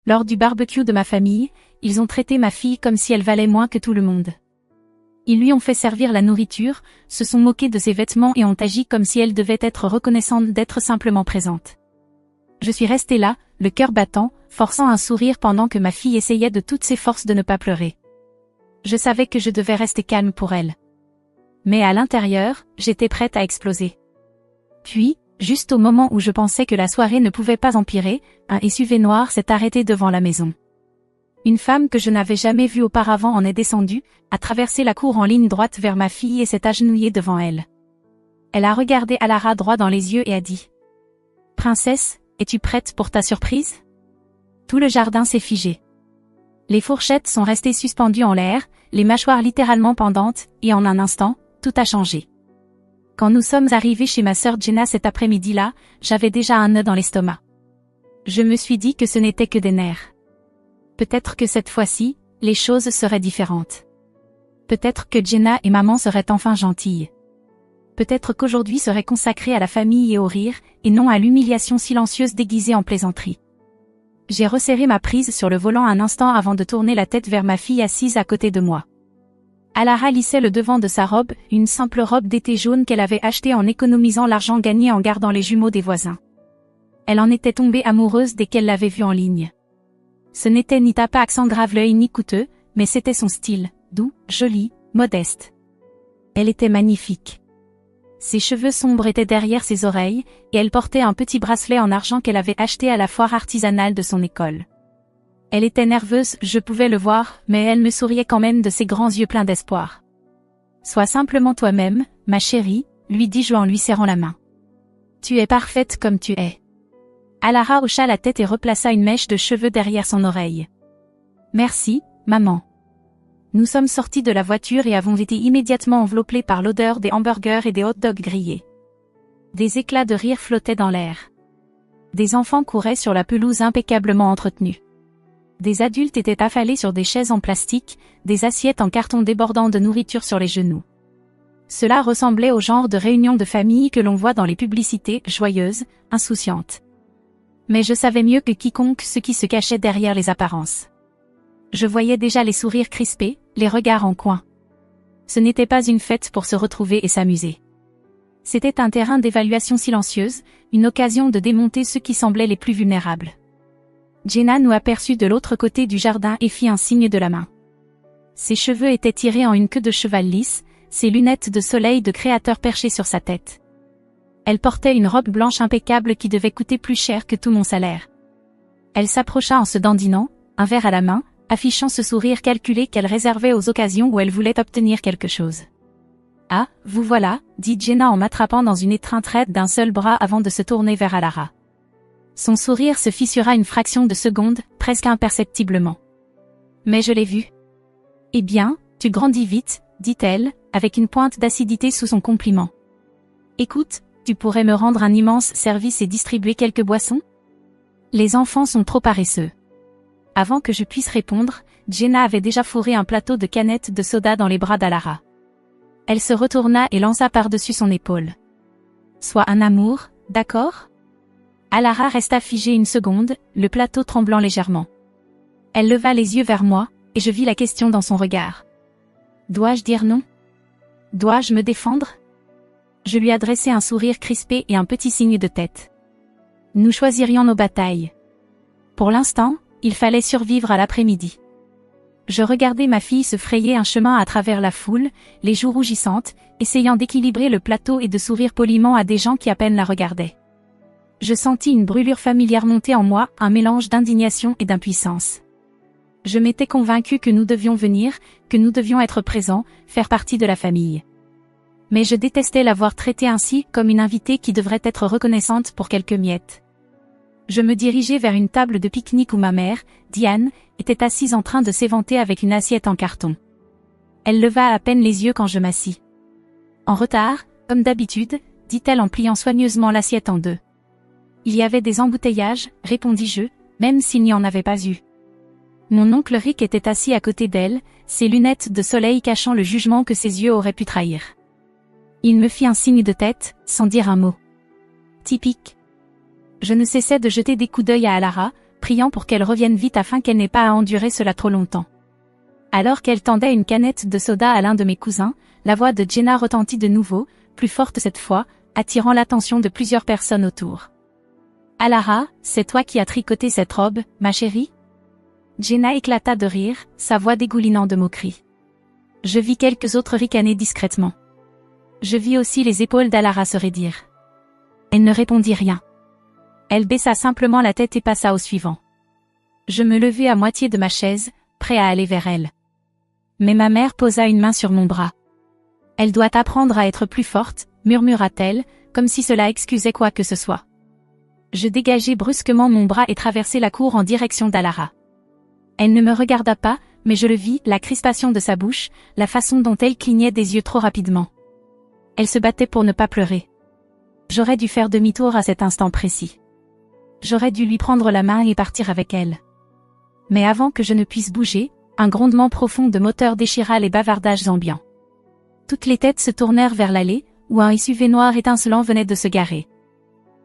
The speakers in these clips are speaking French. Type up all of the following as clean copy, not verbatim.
Lors du barbecue de ma famille, ils ont traité ma fille comme si elle valait moins que tout le monde. Ils lui ont fait servir la nourriture, se sont moqués de ses vêtements et ont agi comme si elle devait être reconnaissante d'être simplement présente. Je suis restée là, le cœur battant, forçant un sourire pendant que ma fille essayait de toutes ses forces de ne pas pleurer. Je savais que je devais rester calme pour elle. Mais à l'intérieur, j'étais prête à exploser. Puis, juste au moment où je pensais que la soirée ne pouvait pas empirer, un SUV noir s'est arrêté devant la maison. Une femme que je n'avais jamais vue auparavant en est descendue, a traversé la cour en ligne droite vers ma fille et s'est agenouillée devant elle. Elle a regardé Alara droit dans les yeux et a dit « Princesse, es-tu prête pour ta surprise ?» Tout le jardin s'est figé. Les fourchettes sont restées suspendues en l'air, les mâchoires littéralement pendantes, et en un instant, tout a changé. Quand nous sommes arrivés chez ma sœur Jenna cet après-midi-là, j'avais déjà un nœud dans l'estomac. Je me suis dit que ce n'était que des nerfs. Peut-être que cette fois-ci, les choses seraient différentes. Peut-être que Jenna et maman seraient enfin gentilles. Peut-être qu'aujourd'hui serait consacré à la famille et au rire, et non à l'humiliation silencieuse déguisée en plaisanterie. J'ai resserré ma prise sur le volant un instant avant de tourner la tête vers ma fille assise à côté de moi. Alara lissait le devant de sa robe, une simple robe d'été jaune qu'elle avait achetée en économisant l'argent gagné en gardant les jumeaux des voisins. Elle en était tombée amoureuse dès qu'elle l'avait vue en ligne. Ce n'était ni tape à accent grave l'œil ni coûteux, mais c'était son style, doux, joli, modeste. Elle était magnifique. Ses cheveux sombres étaient derrière ses oreilles, et elle portait un petit bracelet en argent qu'elle avait acheté à la foire artisanale de son école. Elle était nerveuse, je pouvais le voir, mais elle me souriait quand même de ses grands yeux pleins d'espoir. « Sois simplement toi-même, ma chérie », lui dis-je en lui serrant la main. « Tu es parfaite comme tu es. » Alara hocha la tête et replaça une mèche de cheveux derrière son oreille. « Merci, maman. » Nous sommes sortis de la voiture et avons été immédiatement enveloppés par l'odeur des hamburgers et des hot-dogs grillés. Des éclats de rire flottaient dans l'air. Des enfants couraient sur la pelouse impeccablement entretenue. Des adultes étaient affalés sur des chaises en plastique, des assiettes en carton débordant de nourriture sur les genoux. Cela ressemblait au genre de réunion de famille que l'on voit dans les publicités, joyeuses, insouciantes. Mais je savais mieux que quiconque ce qui se cachait derrière les apparences. Je voyais déjà les sourires crispés, les regards en coin. Ce n'était pas une fête pour se retrouver et s'amuser. C'était un terrain d'évaluation silencieuse, une occasion de démonter ceux qui semblaient les plus vulnérables. Jenna nous aperçut de l'autre côté du jardin et fit un signe de la main. Ses cheveux étaient tirés en une queue de cheval lisse, ses lunettes de soleil de créateur perchées sur sa tête. Elle portait une robe blanche impeccable qui devait coûter plus cher que tout mon salaire. Elle s'approcha en se dandinant, un verre à la main, affichant ce sourire calculé qu'elle réservait aux occasions où elle voulait obtenir quelque chose. « Ah, vous voilà », dit Jenna en m'attrapant dans une étreinte raide d'un seul bras avant de se tourner vers Alara. Son sourire se fissura une fraction de seconde, presque imperceptiblement. Mais je l'ai vu. « Eh bien, tu grandis vite », dit-elle, avec une pointe d'acidité sous son compliment. « Écoute, tu pourrais me rendre un immense service et distribuer quelques boissons ? Les enfants sont trop paresseux. » Avant que je puisse répondre, Jenna avait déjà fourré un plateau de canettes de soda dans les bras d'Alara. Elle se retourna et lança par-dessus son épaule. « Sois un amour, d'accord ?» Alara resta figée une seconde, le plateau tremblant légèrement. Elle leva les yeux vers moi, et je vis la question dans son regard. Dois-je dire non ? Dois-je me défendre ? Je lui adressai un sourire crispé et un petit signe de tête. Nous choisirions nos batailles. Pour l'instant, il fallait survivre à l'après-midi. Je regardais ma fille se frayer un chemin à travers la foule, les joues rougissantes, essayant d'équilibrer le plateau et de sourire poliment à des gens qui à peine la regardaient. Je sentis une brûlure familière monter en moi, un mélange d'indignation et d'impuissance. Je m'étais convaincue que nous devions venir, que nous devions être présents, faire partie de la famille. Mais je détestais la voir traitée ainsi, comme une invitée qui devrait être reconnaissante pour quelques miettes. Je me dirigeais vers une table de pique-nique où ma mère, Diane, était assise en train de s'éventer avec une assiette en carton. Elle leva à peine les yeux quand je m'assis. « En retard, comme d'habitude », dit-elle en pliant soigneusement l'assiette en deux. « Il y avait des embouteillages », répondis-je, même s'il n'y en avait pas eu. Mon oncle Rick était assis à côté d'elle, ses lunettes de soleil cachant le jugement que ses yeux auraient pu trahir. Il me fit un signe de tête, sans dire un mot. Typique. Je ne cessais de jeter des coups d'œil à Alara, priant pour qu'elle revienne vite afin qu'elle n'ait pas à endurer cela trop longtemps. Alors qu'elle tendait une canette de soda à l'un de mes cousins, la voix de Jenna retentit de nouveau, plus forte cette fois, attirant l'attention de plusieurs personnes autour. « Alara, c'est toi qui as tricoté cette robe, ma chérie ?» Jenna éclata de rire, sa voix dégoulinant de moquerie. Je vis quelques autres ricaner discrètement. Je vis aussi les épaules d'Alara se raidir. Elle ne répondit rien. Elle baissa simplement la tête et passa au suivant. Je me levai à moitié de ma chaise, prêt à aller vers elle. Mais ma mère posa une main sur mon bras. « Elle doit apprendre à être plus forte », murmura-t-elle, comme si cela excusait quoi que ce soit. Je dégageai brusquement mon bras et traversai la cour en direction d'Alara. Elle ne me regarda pas, mais je le vis, la crispation de sa bouche, la façon dont elle clignait des yeux trop rapidement. Elle se battait pour ne pas pleurer. J'aurais dû faire demi-tour à cet instant précis. J'aurais dû lui prendre la main et partir avec elle. Mais avant que je ne puisse bouger, un grondement profond de moteur déchira les bavardages ambiants. Toutes les têtes se tournèrent vers l'allée, où un SUV noir étincelant venait de se garer.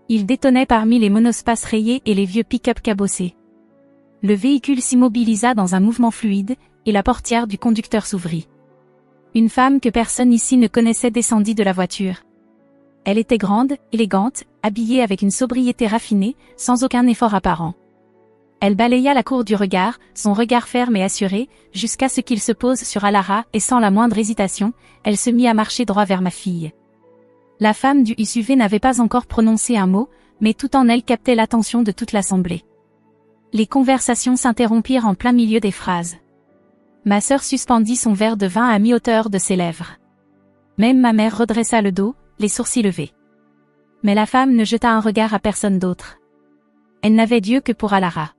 Il détonnait parmi les monospaces rayés et les vieux pick-up cabossés. Le véhicule s'immobilisa dans un mouvement fluide, et la portière du conducteur s'ouvrit. Une femme que personne ici ne connaissait descendit de la voiture. Elle était grande, élégante, habillée avec une sobriété raffinée, sans aucun effort apparent. Elle balaya la cour du regard, son regard ferme et assuré, jusqu'à ce qu'il se pose sur Alara, et sans la moindre hésitation, elle se mit à marcher droit vers ma fille. La femme du SUV n'avait pas encore prononcé un mot, mais tout en elle captait l'attention de toute l'assemblée. Les conversations s'interrompirent en plein milieu des phrases. Ma sœur suspendit son verre de vin à mi-hauteur de ses lèvres. Même ma mère redressa le dos, les sourcils levés. Mais la femme ne jeta un regard à personne d'autre. Elle n'avait d'yeux que pour Alara.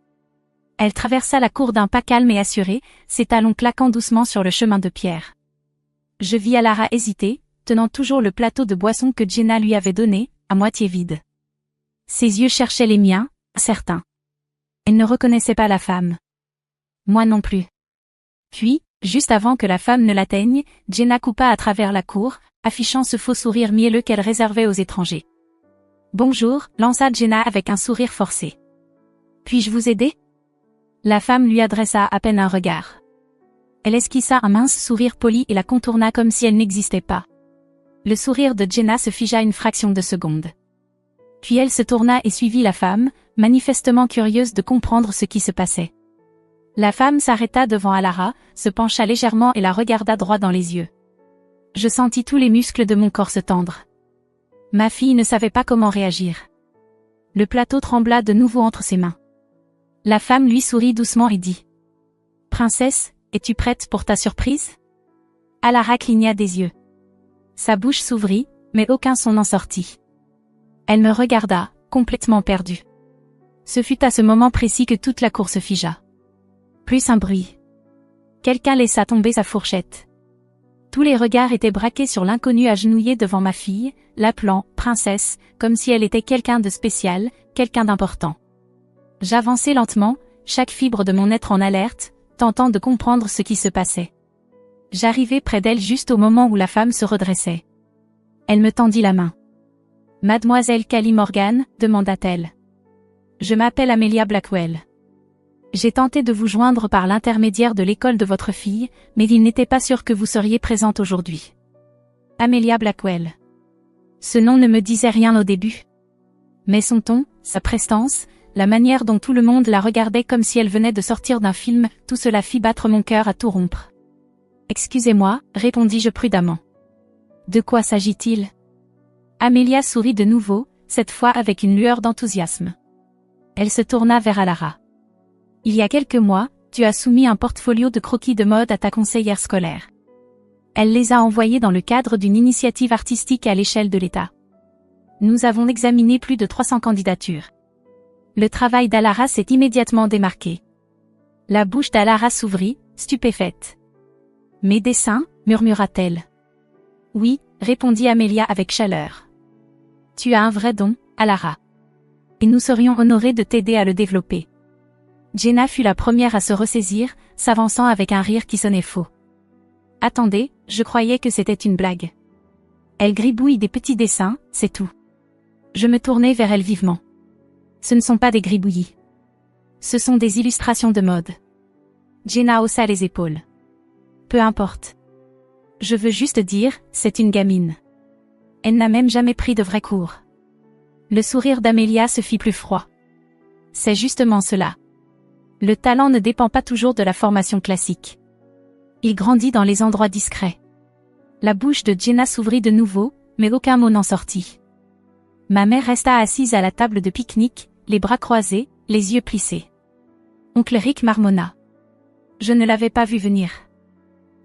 Elle traversa la cour d'un pas calme et assuré, ses talons claquant doucement sur le chemin de pierre. Je vis Alara hésiter, tenant toujours le plateau de boisson que Jenna lui avait donné, à moitié vide. Ses yeux cherchaient les miens, certains. Elle ne reconnaissait pas la femme. Moi non plus. Puis, juste avant que la femme ne l'atteigne, Jenna coupa à travers la cour, affichant ce faux sourire mielleux qu'elle réservait aux étrangers. « Bonjour », lança Jenna avec un sourire forcé. « Puis-je vous aider ?» La femme lui adressa à peine un regard. Elle esquissa un mince sourire poli et la contourna comme si elle n'existait pas. Le sourire de Jenna se figea une fraction de seconde. Puis elle se tourna et suivit la femme, manifestement curieuse de comprendre ce qui se passait. La femme s'arrêta devant Alara, se pencha légèrement et la regarda droit dans les yeux. Je sentis tous les muscles de mon corps se tendre. Ma fille ne savait pas comment réagir. Le plateau trembla de nouveau entre ses mains. La femme lui sourit doucement et dit « Princesse, es-tu prête pour ta surprise ?» Alara cligna des yeux. Sa bouche s'ouvrit, mais aucun son n'en sortit. Elle me regarda, complètement perdue. Ce fut à ce moment précis que toute la cour se figea. Plus un bruit. Quelqu'un laissa tomber sa fourchette. Tous les regards étaient braqués sur l'inconnu agenouillé devant ma fille, l'appelant « princesse », comme si elle était quelqu'un de spécial, quelqu'un d'important. J'avançai lentement, chaque fibre de mon être en alerte, tentant de comprendre ce qui se passait. J'arrivai près d'elle juste au moment où la femme se redressait. Elle me tendit la main. « Mademoiselle Callie Morgan ?» demanda-t-elle. « Je m'appelle Amelia Blackwell. J'ai tenté de vous joindre par l'intermédiaire de l'école de votre fille, mais il n'était pas sûr que vous seriez présente aujourd'hui. » Amelia Blackwell. Ce nom ne me disait rien au début. Mais son ton, sa prestance, la manière dont tout le monde la regardait comme si elle venait de sortir d'un film, tout cela fit battre mon cœur à tout rompre. « Excusez-moi », répondis-je prudemment. « De quoi s'agit-il » Amelia sourit de nouveau, cette fois avec une lueur d'enthousiasme. Elle se tourna vers Alara. « Il y a quelques mois, tu as soumis un portfolio de croquis de mode à ta conseillère scolaire. Elle les a envoyés dans le cadre d'une initiative artistique à l'échelle de l'État. Nous avons examiné plus de 300 candidatures. Le travail d'Alara s'est immédiatement démarqué. » La bouche d'Alara s'ouvrit, stupéfaite. « Mes dessins ?» murmura-t-elle. « Oui », répondit Amelia avec chaleur. « Tu as un vrai don, Alara. Et nous serions honorés de t'aider à le développer. » Jenna fut la première à se ressaisir, s'avançant avec un rire qui sonnait faux. « Attendez, je croyais que c'était une blague. » Elle gribouille des petits dessins, c'est tout. Je me tournai vers elle vivement. « Ce ne sont pas des gribouillis. Ce sont des illustrations de mode. Jenna haussa les épaules. Peu importe. Je veux juste dire, c'est une gamine. Elle n'a même jamais pris de vrais cours. Le sourire d'Amelia se fit plus froid. C'est justement cela. Le talent ne dépend pas toujours de la formation classique. Il grandit dans les endroits discrets. La bouche de Jenna s'ouvrit de nouveau, mais aucun mot n'en sortit. Ma mère resta assise à la table de pique-nique, les bras croisés, les yeux plissés. Oncle Rick marmonna. Je ne l'avais pas vu venir.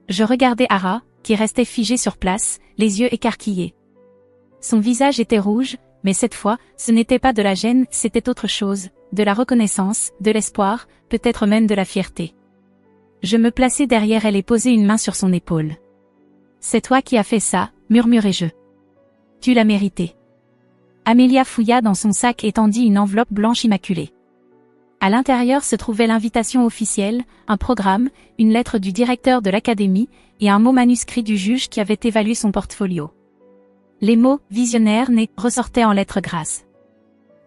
Je regardais Ara, qui restait figée sur place, les yeux écarquillés. Son visage était rouge, mais cette fois, ce n'était pas de la gêne, c'était autre chose, de la reconnaissance, de l'espoir, peut-être même de la fierté. Je me plaçai derrière elle et posai une main sur son épaule. C'est toi qui as fait ça, murmurai-je. Tu l'as mérité. Amelia fouilla dans son sac et tendit une enveloppe blanche immaculée. À l'intérieur se trouvait l'invitation officielle, un programme, une lettre du directeur de l'académie, et un mot manuscrit du juge qui avait évalué son portfolio. Les mots « visionnaire » ressortaient en lettres grasses.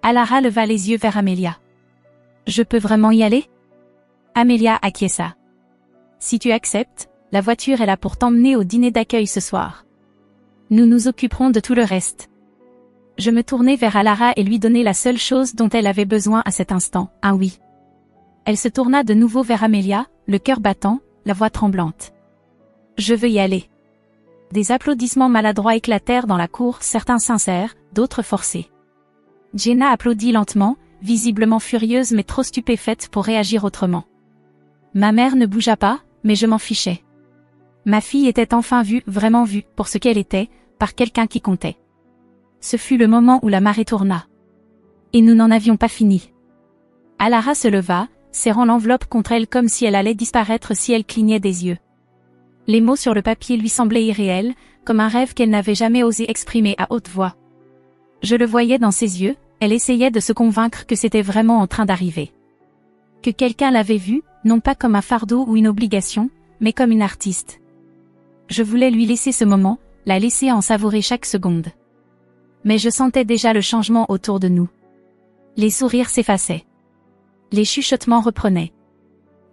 Alara leva les yeux vers Amelia. « Je peux vraiment y aller ?» Amelia acquiesça. « Si tu acceptes, la voiture est là pour t'emmener au dîner d'accueil ce soir. Nous nous occuperons de tout le reste. » Je me tournai vers Alara et lui donnai la seule chose dont elle avait besoin à cet instant, un oui. Elle se tourna de nouveau vers Amelia, le cœur battant, la voix tremblante. « Je veux y aller. » Des applaudissements maladroits éclatèrent dans la cour, certains sincères, d'autres forcés. Jenna applaudit lentement, visiblement furieuse mais trop stupéfaite pour réagir autrement. Ma mère ne bougea pas, mais je m'en fichais. Ma fille était enfin vue, vraiment vue, pour ce qu'elle était, par quelqu'un qui comptait. Ce fut le moment où la marée tourna. Et nous n'en avions pas fini. Alara se leva, serrant l'enveloppe contre elle comme si elle allait disparaître si elle clignait des yeux. Les mots sur le papier lui semblaient irréels, comme un rêve qu'elle n'avait jamais osé exprimer à haute voix. Je le voyais dans ses yeux, elle essayait de se convaincre que c'était vraiment en train d'arriver. Que quelqu'un l'avait vue, non pas comme un fardeau ou une obligation, mais comme une artiste. Je voulais lui laisser ce moment, la laisser en savourer chaque seconde. Mais je sentais déjà le changement autour de nous. Les sourires s'effaçaient. Les chuchotements reprenaient.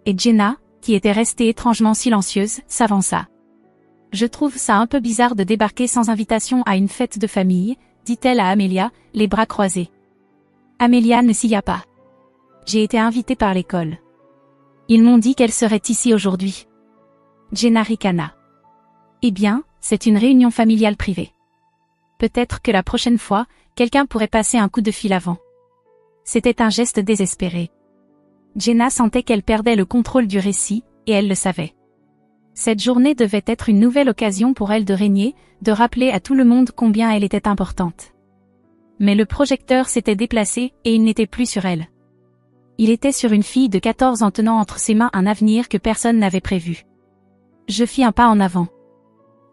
Et Jenna, qui était restée étrangement silencieuse, s'avança. « Je trouve ça un peu bizarre de débarquer sans invitation à une fête de famille, » dit-elle à Amelia, les bras croisés. Amelia ne s'y a pas. J'ai été invitée par l'école. Ils m'ont dit qu'elle serait ici aujourd'hui. Jenna ricana. Eh bien, c'est une réunion familiale privée. Peut-être que la prochaine fois, quelqu'un pourrait passer un coup de fil avant. C'était un geste désespéré. Jenna sentait qu'elle perdait le contrôle du récit, et elle le savait. Cette journée devait être une nouvelle occasion pour elle de régner, de rappeler à tout le monde combien elle était importante. Mais le projecteur s'était déplacé, et il n'était plus sur elle. Il était sur une fille de 14 ans tenant entre ses mains un avenir que personne n'avait prévu. Je fis un pas en avant.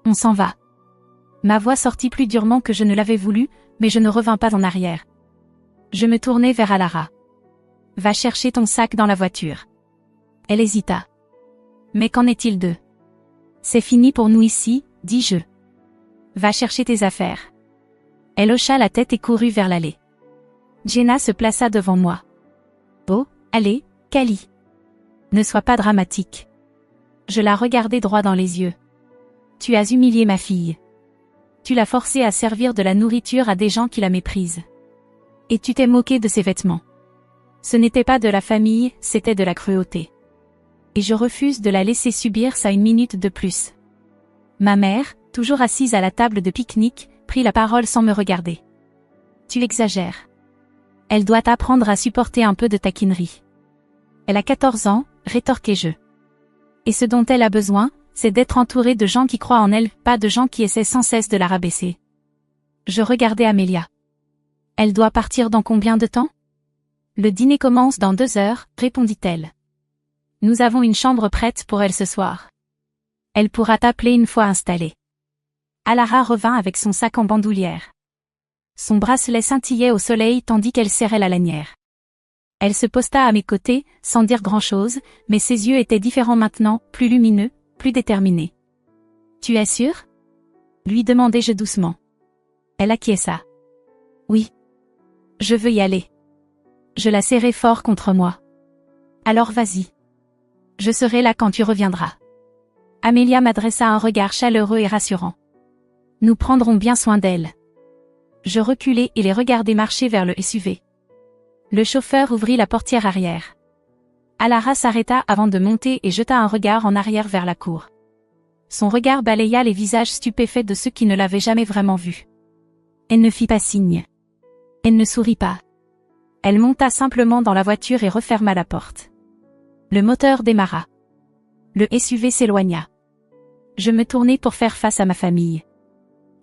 On s'en va. Ma voix sortit plus durement que je ne l'avais voulu, mais je ne revins pas en arrière. Je me tournai vers Alara. Va chercher ton sac dans la voiture. Elle hésita. Mais qu'en est-il d'eux? C'est fini pour nous ici, dis-je. Va chercher tes affaires. Elle hocha la tête et courut vers l'allée. Jenna se plaça devant moi. Oh, allez, Kali. Ne sois pas dramatique. Je la regardai droit dans les yeux. Tu as humilié ma fille. Tu l'as forcée à servir de la nourriture à des gens qui la méprisent. Et tu t'es moqué de ses vêtements. Ce n'était pas de la famille, c'était de la cruauté. Et je refuse de la laisser subir ça une minute de plus. Ma mère, toujours assise à la table de pique-nique, prit la parole sans me regarder. Tu exagères. Elle doit apprendre à supporter un peu de taquinerie. Elle a 14 ans, rétorquai-je. Et ce dont elle a besoin, c'est d'être entourée de gens qui croient en elle, pas de gens qui essaient sans cesse de la rabaisser. Je regardai Amelia. Elle doit partir dans combien de temps? Le dîner commence dans 2 heures, répondit-elle. Nous avons une chambre prête pour elle ce soir. Elle pourra t'appeler une fois installée. Alara revint avec son sac en bandoulière. Son bracelet scintillait au soleil tandis qu'elle serrait la lanière. Elle se posta à mes côtés, sans dire grand-chose, mais ses yeux étaient différents maintenant, plus lumineux, plus déterminés. « Tu es sûre ?» lui demandai-je doucement. Elle acquiesça. « Oui. Je veux y aller. » Je la serrai fort contre moi. Alors vas-y. Je serai là quand tu reviendras. Amelia m'adressa un regard chaleureux et rassurant. Nous prendrons bien soin d'elle. Je reculai et les regardai marcher vers le SUV. Le chauffeur ouvrit la portière arrière. Alara s'arrêta avant de monter et jeta un regard en arrière vers la cour. Son regard balaya les visages stupéfaits de ceux qui ne l'avaient jamais vraiment vue. Elle ne fit pas signe. Elle ne sourit pas. Elle monta simplement dans la voiture et referma la porte. Le moteur démarra. Le SUV s'éloigna. Je me tournai pour faire face à ma famille.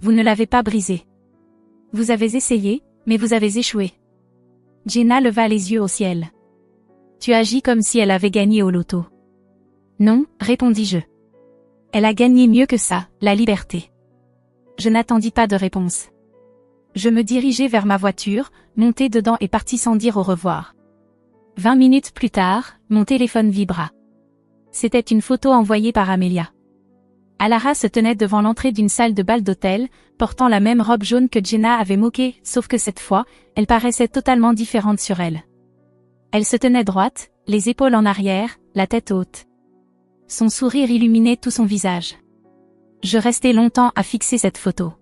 Vous ne l'avez pas brisé. Vous avez essayé, mais vous avez échoué. Jenna leva les yeux au ciel. Tu agis comme si elle avait gagné au loto. Non, répondis-je. Elle a gagné mieux que ça, la liberté. Je n'attendis pas de réponse. Je me dirigeai vers ma voiture, montai dedans et partis sans dire au revoir. 20 minutes plus tard, mon téléphone vibra. C'était une photo envoyée par Amelia. Alara se tenait devant l'entrée d'une salle de bal d'hôtel, portant la même robe jaune que Jenna avait moquée, sauf que cette fois, elle paraissait totalement différente sur elle. Elle se tenait droite, les épaules en arrière, la tête haute. Son sourire illuminait tout son visage. Je restai longtemps à fixer cette photo.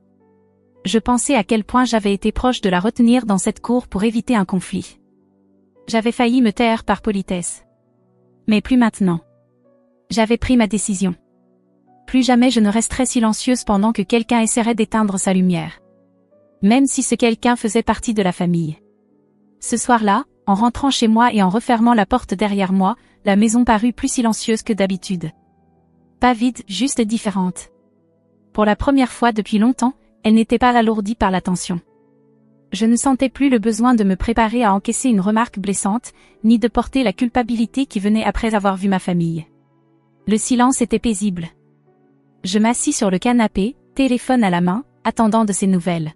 Je pensais à quel point j'avais été proche de la retenir dans cette cour pour éviter un conflit. J'avais failli me taire par politesse. Mais plus maintenant. J'avais pris ma décision. Plus jamais je ne resterai silencieuse pendant que quelqu'un essaierait d'éteindre sa lumière. Même si ce quelqu'un faisait partie de la famille. Ce soir-là, en rentrant chez moi et en refermant la porte derrière moi, la maison parut plus silencieuse que d'habitude. Pas vide, juste différente. Pour la première fois depuis longtemps, elle n'était pas alourdie par la tension. Je ne sentais plus le besoin de me préparer à encaisser une remarque blessante, ni de porter la culpabilité qui venait après avoir vu ma famille. Le silence était paisible. Je m'assis sur le canapé, téléphone à la main, attendant de ses nouvelles.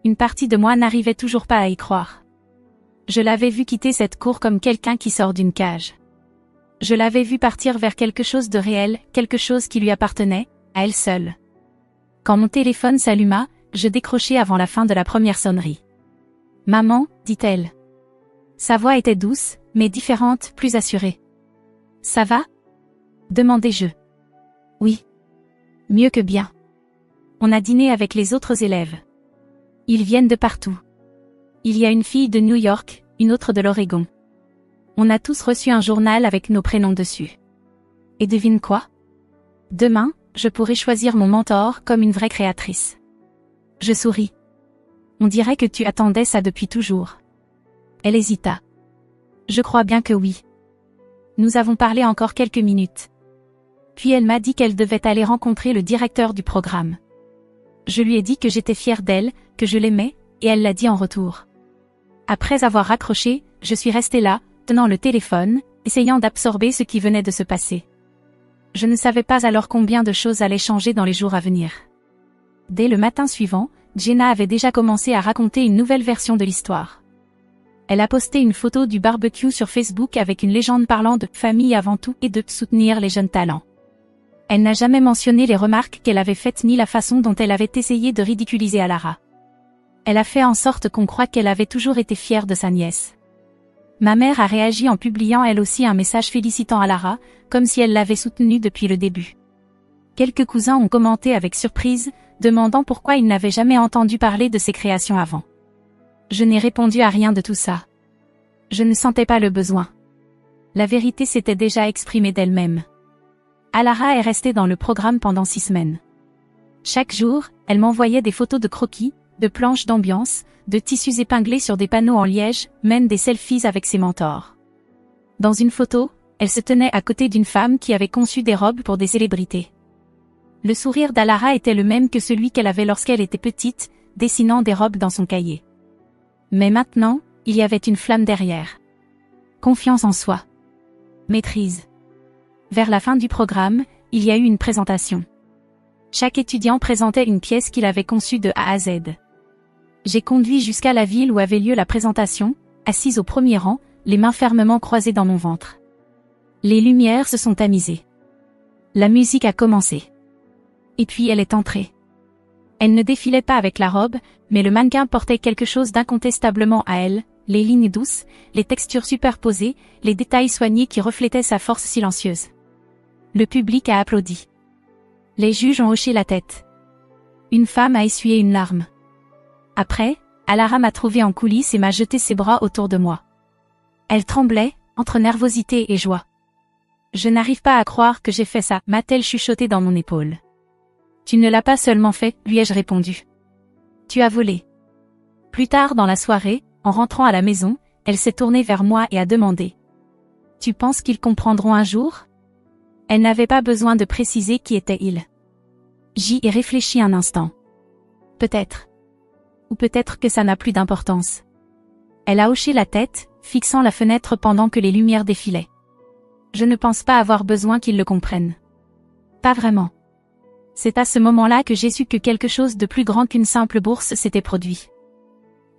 Une partie de moi n'arrivait toujours pas à y croire. Je l'avais vu quitter cette cour comme quelqu'un qui sort d'une cage. Je l'avais vu partir vers quelque chose de réel, quelque chose qui lui appartenait, à elle seule. Quand mon téléphone s'alluma, je décrochai avant la fin de la première sonnerie. « Maman » dit-elle. Sa voix était douce, mais différente, plus assurée. « Ça va » demandai-je. « Oui. Mieux que bien. On a dîné avec les autres élèves. Ils viennent de partout. Il y a une fille de New York, une autre de l'Oregon. On a tous reçu un journal avec nos prénoms dessus. Et devine quoi ? Demain, je pourrai choisir mon mentor comme une vraie créatrice. » Je souris. « On dirait que tu attendais ça depuis toujours. » Elle hésita. « Je crois bien que oui. » Nous avons parlé encore quelques minutes. Puis elle m'a dit qu'elle devait aller rencontrer le directeur du programme. Je lui ai dit que j'étais fière d'elle, que je l'aimais, et elle l'a dit en retour. Après avoir raccroché, je suis restée là, tenant le téléphone, essayant d'absorber ce qui venait de se passer. Je ne savais pas alors combien de choses allaient changer dans les jours à venir. Dès le matin suivant, Jenna avait déjà commencé à raconter une nouvelle version de l'histoire. Elle a posté une photo du barbecue sur Facebook avec une légende parlant de « famille avant tout » et de « soutenir les jeunes talents ». Elle n'a jamais mentionné les remarques qu'elle avait faites ni la façon dont elle avait essayé de ridiculiser Alara. Elle a fait en sorte qu'on croie qu'elle avait toujours été fière de sa nièce. Ma mère a réagi en publiant elle aussi un message félicitant Alara, comme si elle l'avait soutenue depuis le début. Quelques cousins ont commenté avec surprise, demandant pourquoi ils n'avaient jamais entendu parler de ses créations avant. Je n'ai répondu à rien de tout ça. Je ne sentais pas le besoin. La vérité s'était déjà exprimée d'elle-même. Alara est restée dans le programme pendant 6 semaines. Chaque jour, elle m'envoyait des photos de croquis, de planches d'ambiance, de tissus épinglés sur des panneaux en liège, même des selfies avec ses mentors. Dans une photo, elle se tenait à côté d'une femme qui avait conçu des robes pour des célébrités. Le sourire d'Alara était le même que celui qu'elle avait lorsqu'elle était petite, dessinant des robes dans son cahier. Mais maintenant, il y avait une flamme derrière. Confiance en soi. Maîtrise. Vers la fin du programme, il y a eu une présentation. Chaque étudiant présentait une pièce qu'il avait conçue de A à Z. J'ai conduit jusqu'à la ville où avait lieu la présentation, assise au premier rang, les mains fermement croisées dans mon ventre. Les lumières se sont tamisées. La musique a commencé. Et puis elle est entrée. Elle ne défilait pas avec la robe, mais le mannequin portait quelque chose d'incontestablement à elle, Les lignes douces, les textures superposées, les détails soignés qui reflétaient sa force silencieuse. Le public a applaudi. Les juges ont hoché la tête. Une femme a essuyé une larme. Après, Alara m'a trouvé en coulisses et m'a jeté ses bras autour de moi. Elle tremblait, entre nervosité et joie. Je n'arrive pas à croire que j'ai fait ça, m'a-t-elle chuchoté dans mon épaule. Tu ne l'as pas seulement fait, lui ai-je répondu. Tu as volé. Plus tard dans la soirée, en rentrant à la maison, elle s'est tournée vers moi et a demandé. Tu penses qu'ils comprendront un jour? Elle n'avait pas besoin de préciser qui était-il. J'y ai réfléchi un instant. Peut-être. Ou peut-être que ça n'a plus d'importance. Elle a hoché la tête, fixant la fenêtre pendant que les lumières défilaient. Je ne pense pas avoir besoin qu'ils le comprennent. Pas vraiment. C'est à ce moment-là que j'ai su que quelque chose de plus grand qu'une simple bourse s'était produit.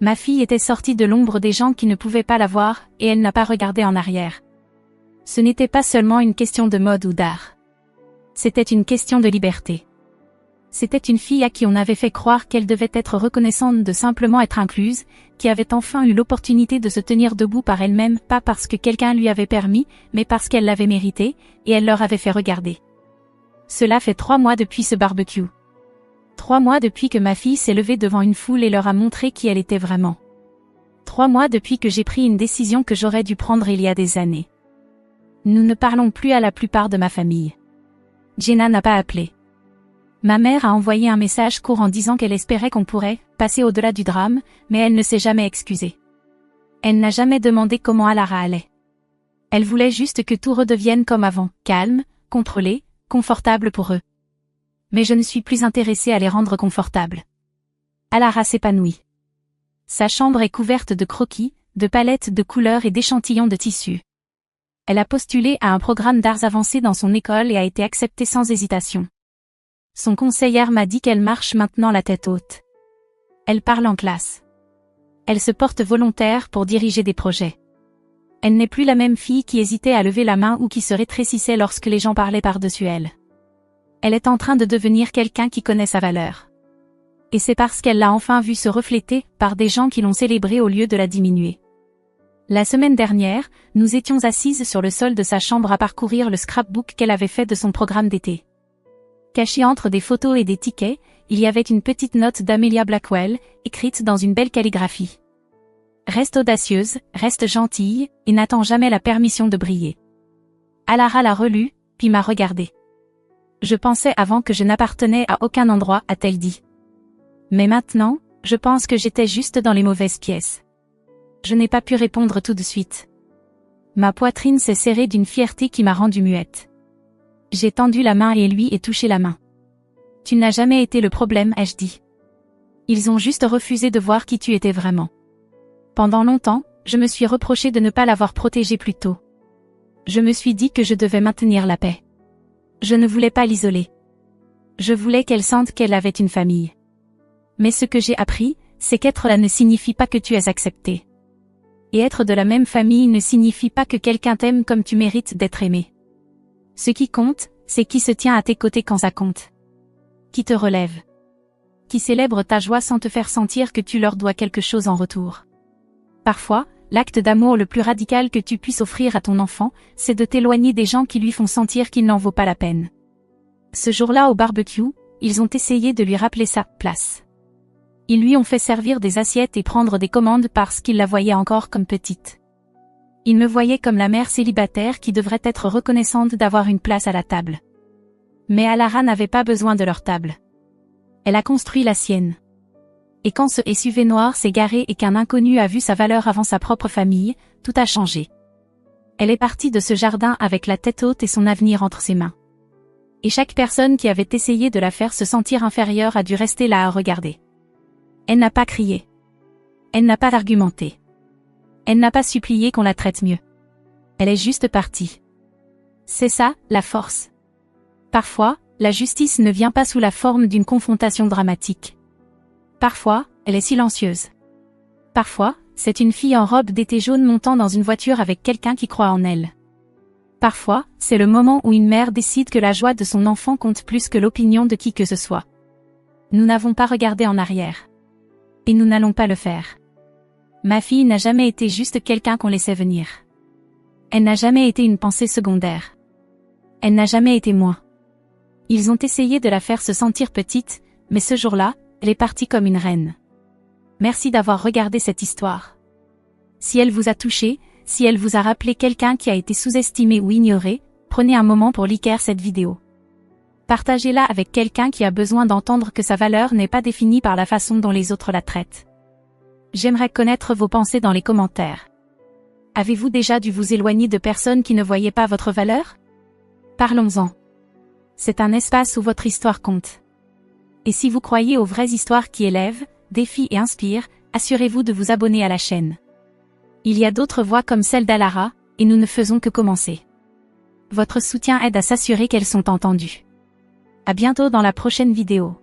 Ma fille était sortie de l'ombre des gens qui ne pouvaient pas la voir, et elle n'a pas regardé en arrière. Ce n'était pas seulement une question de mode ou d'art. C'était une question de liberté. C'était une fille à qui on avait fait croire qu'elle devait être reconnaissante de simplement être incluse, qui avait enfin eu l'opportunité de se tenir debout par elle-même, pas parce que quelqu'un lui avait permis, mais parce qu'elle l'avait mérité, et elle leur avait fait regarder. Cela fait 3 mois depuis ce barbecue. 3 mois depuis que ma fille s'est levée devant une foule et leur a montré qui elle était vraiment. 3 mois depuis que j'ai pris une décision que j'aurais dû prendre il y a des années. Nous ne parlons plus à la plupart de ma famille. Jenna n'a pas appelé. Ma mère a envoyé un message court en disant qu'elle espérait qu'on pourrait passer au-delà du drame, mais elle ne s'est jamais excusée. Elle n'a jamais demandé comment Alara allait. Elle voulait juste que tout redevienne comme avant, calme, contrôlé, confortable pour eux. Mais je ne suis plus intéressée à les rendre confortables. Alara s'épanouit. Sa chambre est couverte de croquis, de palettes de couleurs et d'échantillons de tissus. Elle a postulé à un programme d'arts avancés dans son école et a été acceptée sans hésitation. Son conseillère m'a dit qu'elle marche maintenant la tête haute. Elle parle en classe. Elle se porte volontaire pour diriger des projets. Elle n'est plus la même fille qui hésitait à lever la main ou qui se rétrécissait lorsque les gens parlaient par-dessus elle. Elle est en train de devenir quelqu'un qui connaît sa valeur. Et c'est parce qu'elle l'a enfin vue se refléter par des gens qui l'ont célébrée au lieu de la diminuer. La semaine dernière, nous étions assises sur le sol de sa chambre à parcourir le scrapbook qu'elle avait fait de son programme d'été. Caché entre des photos et des tickets, il y avait une petite note d'Amelia Blackwell, écrite dans une belle calligraphie. Reste audacieuse, reste gentille, et n'attends jamais la permission de briller. Alara l'a relue, puis m'a regardée. Je pensais avant que je n'appartenais à aucun endroit, a-t-elle dit. Mais maintenant, je pense que j'étais juste dans les mauvaises pièces. Je n'ai pas pu répondre tout de suite. Ma poitrine s'est serrée d'une fierté qui m'a rendue muette. J'ai tendu la main et lui ai touché la main. Tu n'as jamais été le problème, ai-je dit. Ils ont juste refusé de voir qui tu étais vraiment. Pendant longtemps, je me suis reproché de ne pas l'avoir protégée plus tôt. Je me suis dit que je devais maintenir la paix. Je ne voulais pas l'isoler. Je voulais qu'elle sente qu'elle avait une famille. Mais ce que j'ai appris, c'est qu'être là ne signifie pas que tu es accepté. Et être de la même famille ne signifie pas que quelqu'un t'aime comme tu mérites d'être aimé. Ce qui compte, c'est qui se tient à tes côtés quand ça compte. Qui te relève. Qui célèbre ta joie sans te faire sentir que tu leur dois quelque chose en retour. Parfois, l'acte d'amour le plus radical que tu puisses offrir à ton enfant, c'est de t'éloigner des gens qui lui font sentir qu'il n'en vaut pas la peine. Ce jour-là au barbecue, ils ont essayé de lui rappeler sa place. Ils lui ont fait servir des assiettes et prendre des commandes parce qu'ils la voyaient encore comme petite. Ils me voyaient comme la mère célibataire qui devrait être reconnaissante d'avoir une place à la table. Mais Alara n'avait pas besoin de leur table. Elle a construit la sienne. Et quand ce SUV noir s'est garé et qu'un inconnu a vu sa valeur avant sa propre famille, tout a changé. Elle est partie de ce jardin avec la tête haute et son avenir entre ses mains. Et chaque personne qui avait essayé de la faire se sentir inférieure a dû rester là à regarder. Elle n'a pas crié. Elle n'a pas argumenté. Elle n'a pas supplié qu'on la traite mieux. Elle est juste partie. C'est ça, la force. Parfois, la justice ne vient pas sous la forme d'une confrontation dramatique. Parfois, elle est silencieuse. Parfois, c'est une fille en robe d'été jaune montant dans une voiture avec quelqu'un qui croit en elle. Parfois, c'est le moment où une mère décide que la joie de son enfant compte plus que l'opinion de qui que ce soit. Nous n'avons pas regardé en arrière. Et nous n'allons pas le faire. Ma fille n'a jamais été juste quelqu'un qu'on laissait venir. Elle n'a jamais été une pensée secondaire. Elle n'a jamais été moi. Ils ont essayé de la faire se sentir petite, mais ce jour-là, elle est partie comme une reine. Merci d'avoir regardé cette histoire. Si elle vous a touché, si elle vous a rappelé quelqu'un qui a été sous-estimé ou ignoré, prenez un moment pour liker cette vidéo. Partagez-la avec quelqu'un qui a besoin d'entendre que sa valeur n'est pas définie par la façon dont les autres la traitent. J'aimerais connaître vos pensées dans les commentaires. Avez-vous déjà dû vous éloigner de personnes qui ne voyaient pas votre valeur? Parlons-en. C'est un espace où votre histoire compte. Et si vous croyez aux vraies histoires qui élèvent, défient et inspirent, assurez-vous de vous abonner à la chaîne. Il y a d'autres voix comme celle d'Alara, et nous ne faisons que commencer. Votre soutien aide à s'assurer qu'elles sont entendues. À bientôt dans la prochaine vidéo.